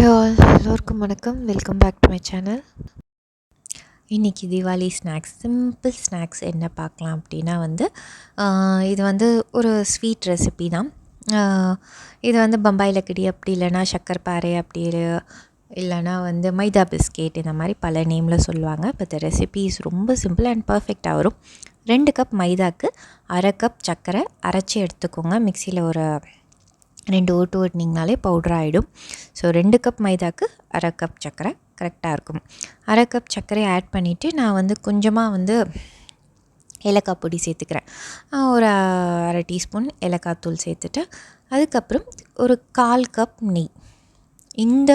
ஹே all, எல்லோருக்கும் வணக்கம். Welcome back to my channel. இன்றைக்கி தீபாவளி ஸ்நாக்ஸ், சிம்பிள் ஸ்நாக்ஸ் என்ன பார்க்கலாம் அப்படின்னா இது ஒரு ஸ்வீட் ரெசிபி தான். இது பம்பாயில் கிடி அப்படி இல்லைனா சக்கர் பாறை அப்படி இல்லைனா மைதா பிஸ்கெட் இந்த மாதிரி பல நேமில் சொல்லுவாங்க. பட் ரெசிபிஸ் ரொம்ப சிம்பிள் அண்ட் பர்ஃபெக்டாக வரும். 2 கப் மைதாக்கு 1/2 கப் சர்க்கரை அரைச்சி எடுத்துக்கோங்க. மிக்சியில் ஒரு 2 ஓட்டு ஓட்டினீங்கனாலே பவுடர் ஆகிடும். ஸோ 2 கப் மைதாக்கு 1/2 கப் சர்க்கரை கரெக்டாக இருக்கும். 1/2 கப் சர்க்கரை ஆட் பண்ணிவிட்டு நான் கொஞ்சமாக ஏலக்காய் பொடி சேர்த்துக்கிறேன். ஒரு 1/2 டீஸ்பூன் ஏலக்காய் தூள் சேர்த்துட்டு அதுக்கப்புறம் ஒரு 1/4 கப் நெய். இந்த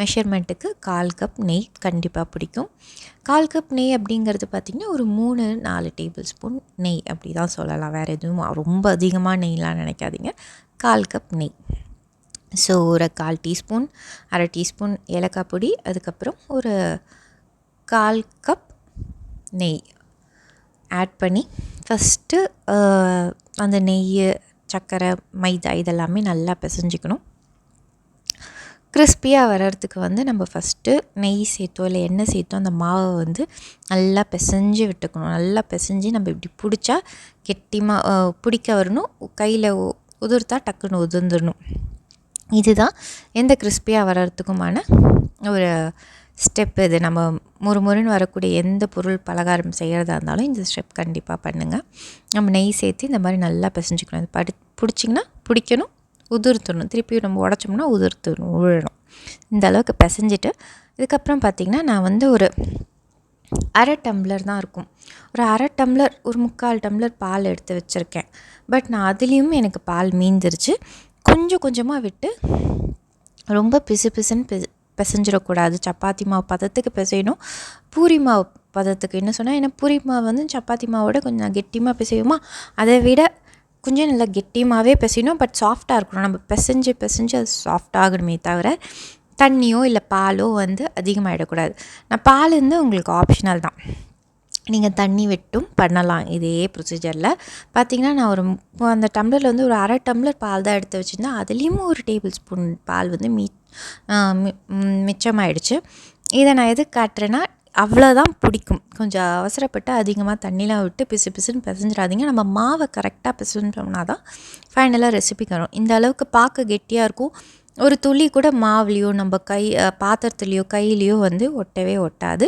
மெஷர்மெண்ட்டுக்கு 1/4 கப் நெய் கண்டிப்பாக பிடிக்கும். 1/4 கப் நெய் அப்படிங்கிறது பார்த்திங்கன்னா ஒரு 3-4 டேபிள் ஸ்பூன் நெய் அப்படி தான் சொல்லலாம். வேறு எதுவும் ரொம்ப அதிகமாக நெய்லாம் நினைக்காதீங்க. 1/4 கப் நெய். ஸோ ஒரு 1/4 டீஸ்பூன் 1/2 டீஸ்பூன் ஏலக்காய் பொடி, அதுக்கப்புறம் ஒரு 1/4 கப் நெய் ஆட் பண்ணி ஃபஸ்ட்டு அந்த நெய், சர்க்கரை, மைதா இதெல்லாமே நல்லா பிசைஞ்சிக்கணும். கிறிஸ்பியாக வர்றதுக்கு நம்ம ஃபஸ்ட்டு நெய் சேர்த்தோ இல்லை எண்ணெய் சேர்த்தோ அந்த மாவை நல்லா பிசைஞ்சு விட்டுக்கணும். நல்லா பிசைஞ்சு நம்ம இப்படி பிடிச்சா கெட்டிமாக பிடிக்க வரணும். கையில் உதிர்த்தா டக்குன்னு உதிர்ந்துடணும். இதுதான் எந்த கிறிஸ்பியாக வர்றதுக்குமான ஒரு ஸ்டெப். இது நம்ம முறுமுறுன்னு வரக்கூடிய எந்த பொருள் பலகாரம் செய்கிறதா இருந்தாலும் இந்த ஸ்டெப் கண்டிப்பாக பண்ணுங்கள். நம்ம நெய் சேர்த்து இந்த மாதிரி நல்லா பிசைஞ்சிக்கணும். இது பிடிச்சிங்கன்னா பிடிக்கணும், உதிர்த்தணும். திருப்பி நம்ம உடச்சோம்னா உதிர்த்தணும், உழணும். இந்த அளவுக்கு பிசைஞ்சிட்டு இதுக்கப்புறம் பார்த்திங்கன்னா நான் ஒரு 1/2 டம்ளர் தான் இருக்கும். ஒரு 1/2 டம்ளர், ஒரு 3/4 டம்ளர் பால் எடுத்து வச்சுருக்கேன். பட் நான் அதுலேயும் எனக்கு பால் மீந்துருச்சு. கொஞ்சம் கொஞ்சமாக விட்டு ரொம்ப பிசுன்னு பிசைஞ்சிடக்கூடாது. சப்பாத்தி மாவு பதத்துக்கு பிசையணும். பூரி மாவு பதத்துக்கு என்ன சொன்னால், ஏன்னா பூரி மாவு சப்பாத்தி மாவோட கொஞ்சம் கெட்டியமாக பிசையுமா, அதை விட கொஞ்சம் நல்லா கெட்டியமாகவே பிசையணும். பட் சாஃப்டாக இருக்கணும். நம்ம பிசைஞ்சு அது சாஃப்டாகணுமே தவிர தண்ணியோ இல்லை பாலோ அதிகமாகிடக்கூடாது. நான் பால் உங்களுக்கு ஆப்ஷனல் தான். நீங்கள் தண்ணி விட்டும் பண்ணலாம். இதே ப்ரொசீஜரில் பார்த்திங்கன்னா நான் அந்த டம்ளரில் ஒரு 1/2 டம்ளர் பால் தான் எடுத்து வச்சுருந்தேன். அதுலேயும் ஒரு டேபிள் ஸ்பூன் பால் மிச்சமாயிடுச்சு. இதை நான் எதுக்கு காட்டுறேன்னா, அவ்வளோதான் பிடிக்கும். கொஞ்சம் அவசரப்பட்டு அதிகமாக தண்ணிலாம் விட்டு பிசுன்னு பிசைஞ்சிடாதீங்க. நம்ம மாவை கரெக்டாக பிசைஞ்சோம்னா தான் ஃபைனலாக ரெசிபி வரும். இந்த அளவுக்கு பார்க்க கெட்டியாக இருக்கும். ஒரு துளி கூட மாவுலேயோ நம்ம பாத்திரத்துலேயோ கையிலையோ ஒட்டவே ஒட்டாது.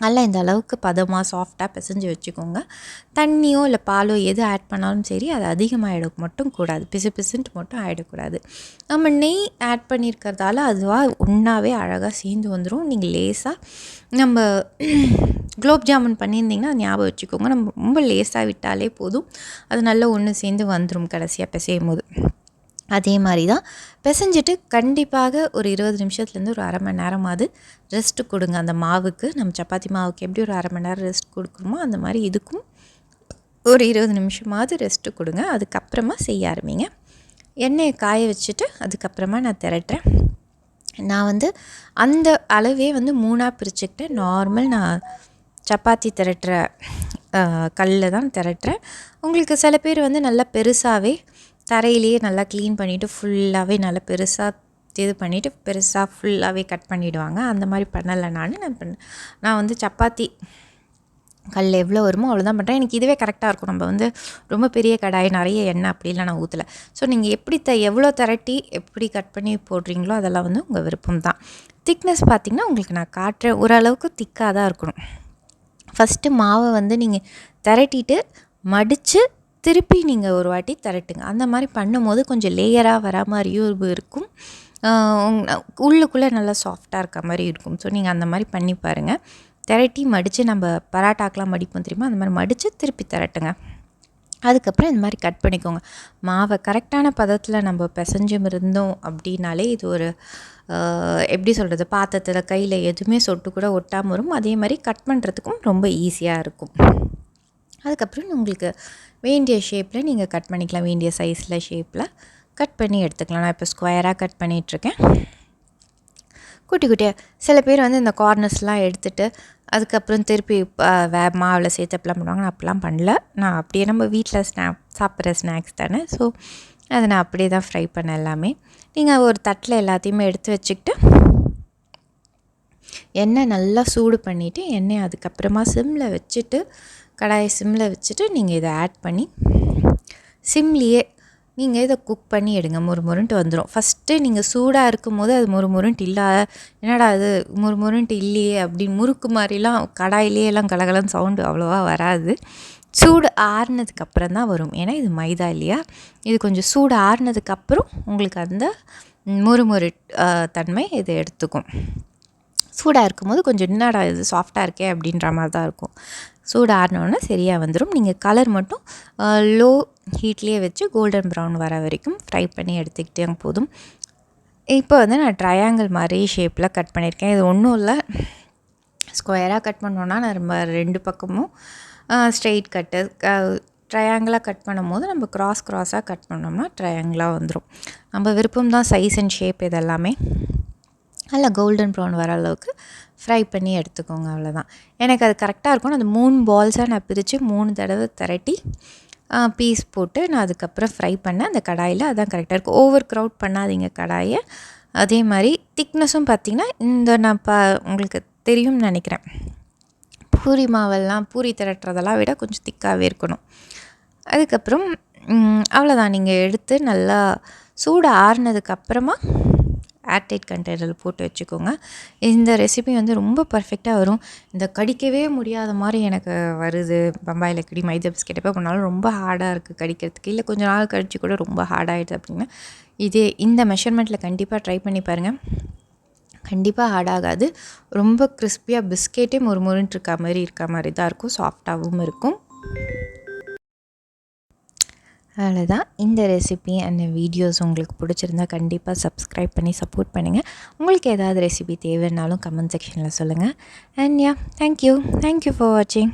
நல்லா இந்த அளவுக்கு பதமாக சாஃப்டாக பிசைஞ்சு வச்சுக்கோங்க. தண்ணியோ இல்லை பாலோ எது ஆட் பண்ணாலும் சரி, அது அதிகமாக மட்டும் கூடாது. பிசுன்ட்டு மட்டும் ஆகிடக்கூடாது. நம்ம நெய் ஆட் பண்ணியிருக்கிறதால அதுவாக ஒன்றாவே அழகாக சேர்ந்து வந்துடும். நீங்கள் லேசாக நம்ம குலோப் ஜாமுன் பண்ணியிருந்திங்கன்னா ஞாபகம் வச்சுக்கோங்க. நம்ம ரொம்ப லேசாக விட்டாலே போதும், அது நல்லா ஒன்று சேர்ந்து வந்துடும் கடைசியாக பிசையும் போது. அதே மாதிரி தான் பிசைஞ்சிட்டு கண்டிப்பாக ஒரு 20 நிமிஷத்துலேருந்து ஒரு 1/2 மணி நேரமாவது ரெஸ்ட்டு கொடுங்க. அந்த மாவுக்கு, நம்ம சப்பாத்தி மாவுக்கு எப்படி ஒரு 1/2 மணி நேரம் ரெஸ்ட் கொடுக்குறோமோ அந்த மாதிரி இதுக்கும் ஒரு 20 நிமிஷமாவது ரெஸ்ட்டு கொடுங்க. அதுக்கப்புறமா செய்ய ஆரம்பிங்க. எண்ணெயை காய வச்சுட்டு அதுக்கப்புறமா நான் திரட்டுறேன். நான் அந்த அளவே 3ஆக பிரிச்சுக்கிட்டேன். நார்மல் நான் சப்பாத்தி திரட்டுற கல்லில் தான் திரட்டுறேன். உங்களுக்கு சில பேர் நல்லா பெருசாகவே தரையிலேயே நல்லா க்ளீன் பண்ணிவிட்டு ஃபுல்லாகவே நல்லா பெருசாக இது பண்ணிவிட்டு பெருசாக ஃபுல்லாகவே கட் பண்ணிவிடுவாங்க. அந்த மாதிரி பண்ணலை. நான் சப்பாத்தி கல் எவ்வளோ வருமோ அவ்வளோதான் பண்ணுறேன். எனக்கு இதுவே கரெக்டாக இருக்கும். நம்ம ரொம்ப பெரிய கடாய் நிறைய எண்ணெய் அப்படிலாம் நான் ஊற்றலை. ஸோ நீங்கள் எப்படி எவ்வளோ திரட்டி எப்படி கட் பண்ணி போடுறீங்களோ அதெல்லாம் உங்கள் விருப்பம் தான். திக்னஸ் பார்த்திங்கன்னா உங்களுக்கு நான் காட்டுறேன். ஓரளவுக்கு திக்காக தான் இருக்கணும். ஃபஸ்ட்டு மாவை நீங்கள் திரட்டிட்டு மடித்து திருப்பி நீங்கள் ஒரு வாட்டி திரட்டுங்க. அந்த மாதிரி பண்ணும்போது கொஞ்சம் லேயராக வர மாதிரியும் இருக்கும், உள்ளுக்குள்ளே நல்லா சாஃப்டாக இருக்க மாதிரி இருக்கும். ஸோ நீங்கள் அந்த மாதிரி பண்ணி பாருங்கள். திரட்டி மடித்து நம்ம பராட்டாக்கெலாம் மடிப்போம் தெரியுமா, அந்த மாதிரி மடித்து திருப்பி திரட்டுங்க. அதுக்கப்புறம் இந்த மாதிரி கட் பண்ணிக்கோங்க. மாவை கரெக்டான பதத்தில் நம்ம பிசைஞ்சும் இருந்தோம் அப்படின்னாலே இது ஒரு எப்படி சொல்கிறது, பாத்திரத்தில் கையில் எதுவுமே சொட்டு கூட ஒட்டாமல் வரும். அதே மாதிரி கட் பண்ணுறதுக்கும் ரொம்ப ஈஸியாக இருக்கும். அதுக்கப்புறம் உங்களுக்கு வேண்டிய ஷேப்பில் நீங்கள் கட் பண்ணிக்கலாம். வேண்டிய சைஸில் ஷேப்பில் கட் பண்ணி எடுத்துக்கலாம். நான் இப்போ ஸ்கொயராக கட் பண்ணிகிட்ருக்கேன். குட்டி குட்டியாக சில பேர் இந்த கார்னர்ஸ்லாம் எடுத்துகிட்டு அதுக்கப்புறம் திருப்பி மாவில் சேர்த்து அப்படிலாம் பண்ணுவாங்க. நான் அப்படிலாம் பண்ணல. நான் அப்படியே நம்ம வீட்டில் சாப்பிட்ற ஸ்நாக்ஸ் தானே, ஸோ அதை நான் அப்படியே தான் ஃப்ரை பண்ணேன் எல்லாமே. நீங்கள் ஒரு தட்டில் எல்லாத்தையுமே எடுத்து வச்சுக்கிட்டு எண்ணெய் நல்லா சூடு பண்ணிவிட்டு எண்ணெய் அதுக்கப்புறமா சிம்மில் வச்சுட்டு கடாயை சிம்மில் வச்சுட்டு நீங்கள் இதை ஆட் பண்ணி சிம்லேயே நீங்கள் இதை குக் பண்ணி எடுங்க. முறுமுறுன்ட்டு வந்துடும். ஃபஸ்ட்டு நீங்கள் சூடாக இருக்கும் போது அது முறுமுறுன்ட்டு இல்லை, என்னடா அது முறுமுறுன்ட்டு இல்லையே அப்படின்னு முறுக்கு மாதிரிலாம் கடாயிலே எல்லாம் கலகலன்னு சவுண்டு அவ்வளோவா வராது. சூடு ஆறுனதுக்கப்புறம் தான் வரும். ஏன்னா இது மைதா இல்லையா, இது கொஞ்சம் சூடு ஆறுனதுக்கப்புறம் உங்களுக்கு அந்த முறுமுறு தன்மை இது எடுத்துக்கும். சூடாக இருக்கும்போது கொஞ்சம் என்னடா இது சாஃப்டாக இருக்கே அப்படின்ற மாதிரி தான் இருக்கும். சூடு ஆறினோடனே சரியாக வந்துடும். நீங்கள் கலர் மட்டும் லோ ஹீட்லேயே வச்சு கோல்டன் ப்ரௌன் வர வரைக்கும் ஃப்ரை பண்ணி எடுத்துக்கிட்டே போதும். இப்போ வந்து நான் ட்ரையாங்கிள் மாதிரி ஷேப்பில் கட் பண்ணியிருக்கேன். இது ஒன்றும் இல்லை, ஸ்கொயராக கட் பண்ணோன்னா நம்ம 2 பக்கமும் ஸ்ட்ரெயிட் கட்டு ட்ரையாங்கிளாக கட் பண்ணும் போது நம்ம க்ராஸாக கட் பண்ணோம்னா ட்ரையாங்கிளாக வந்துடும். நம்ம விருப்பம் தான் சைஸ் அண்ட் ஷேப் இதெல்லாமே. நல்லா கோல்டன் ப்ரௌன் வர அளவுக்கு ஃப்ரை பண்ணி எடுத்துக்கோங்க. அவ்வளோதான். எனக்கு அது கரெக்டாக இருக்கும். அது 3 பால்ஸாக நான் பிரித்து 3 தடவை திரட்டி பீஸ் போட்டு நான் அதுக்கப்புறம் ஃப்ரை பண்ணேன் அந்த கடாயில். அதுதான் கரெக்டாக இருக்கும். ஓவர் க்ரௌட் பண்ணாதீங்க கடாயை. அதே மாதிரி திக்னஸும் பார்த்திங்கன்னா இந்த நான் உங்களுக்கு தெரியும்னு நினைக்கிறேன், பூரி மாவெல்லாம் பூரி திரட்டுறதெல்லாம் விட கொஞ்சம் திக்காகவே இருக்கணும். அதுக்கப்புறம் அவ்வளோதான். நீங்கள் எடுத்து நல்லா சூடு ஆறுனதுக்கப்புறமா ஏர்டைட் கண்டெய்னரில் போட்டு வச்சுக்கோங்க. இந்த ரெசிபி வந்து ரொம்ப பர்ஃபெக்டாக வரும். இந்த கடிக்கவே முடியாத மாதிரி எனக்கு வருது பம்பாயில் கடி மைதா பிஸ்கெட் எப்போ பண்ணாலும் ரொம்ப ஹார்டாக இருக்குது கடிக்கிறதுக்கு, இல்லை கொஞ்சம் நாள் கழிச்சு கூட ரொம்ப ஹார்டாகிடுது அப்படின்னா இந்த மெஷர்மெண்ட்டில் கண்டிப்பாக ட்ரை பண்ணி பாருங்கள். கண்டிப்பாக ஹார்டாகாது. ரொம்ப கிறிஸ்பியாக பிஸ்கெட்டே முறுமுறுன்ட்டு இருக்க மாதிரி தான் இருக்கும். சாஃப்டாகவும் இருக்கும். அவ்வளோதான். இந்த ரெசிபி அண்ட் வீடியோஸ் உங்களுக்கு பிடிச்சிருந்தா கண்டிப்பாக சப்ஸ்கிரைப் பண்ணி சப்போர்ட் பண்ணுங்கள். உங்களுக்கு ஏதாவது ரெசிபி தேவைன்னாலும் கமெண்ட் செக்ஷனில் சொல்லுங்கள். அண்ட் தேங்க்யூ ஃபார் வாட்சிங்.